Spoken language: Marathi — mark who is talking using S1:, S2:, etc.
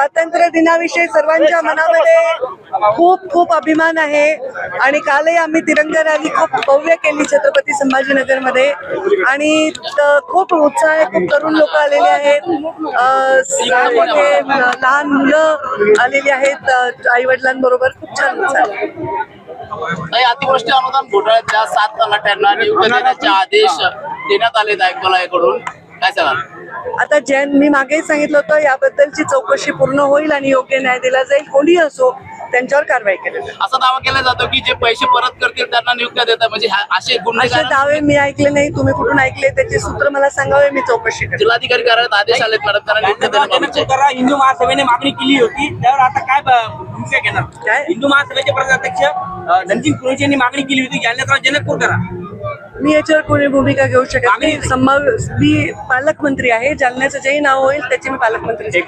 S1: स्वातंत्र्य दिनाविषयी सर्वांच्या मनामध्ये खूप खूप अभिमान आहे आणि कालही आम्ही तिरंगा रॅली खूप भव्य केली छत्रपती संभाजीनगरमध्ये आणि खूप उत्साह आहे. खूप तरुण लोक आलेले आहेत, लहान मुलं आलेली आहेत आई वडिलांबरोबर. खूप छान उत्साह आहे.
S2: अतिवृष्टी अनुदान घोटाळ्यात ज्या 7 तलाठ्यांना नियुक्ती देण्याचे आदेश देण्यात आले आयुक्तालयाकडून, काय सांगाल?
S1: आता मी मागेही सांगितलं होतं याबद्दलची चौकशी पूर्ण होईल आणि योग्य न्याय दिला जाईल. कोणी असो त्यांच्यावर कारवाई केली जाईल.
S2: असा दावा केला जातो की जे पैसे परत करतील त्यांना नियुक्त्या देतात, म्हणजे असे
S1: असे दावे मी ऐकले नाही. तुम्ही कुठून ऐकले त्याचे सूत्र मला सांगावे, मी चौकशी करेन.
S2: जिल्हाधिकारी कार्यालयात आदेश आले मॅडम त्यांना नियुक्त्या देण्याबाबतचे.
S3: हिंदू महासभेने मागणी केली होती, त्यावर आता काय भूमिका घेणार?
S1: काय?
S3: हिंदू महासभेचे प्रदेशाध्यक्ष रणजित कुरेशी यांनी मागणी केली होती जालन्यात जनकपूर करा.
S1: मी याच्यावर कोणी भूमिका घेऊ शकत नाही. मी पालकमंत्री आहे. जालन्याचं जेही नाव होईल त्याची मी पालकमंत्री.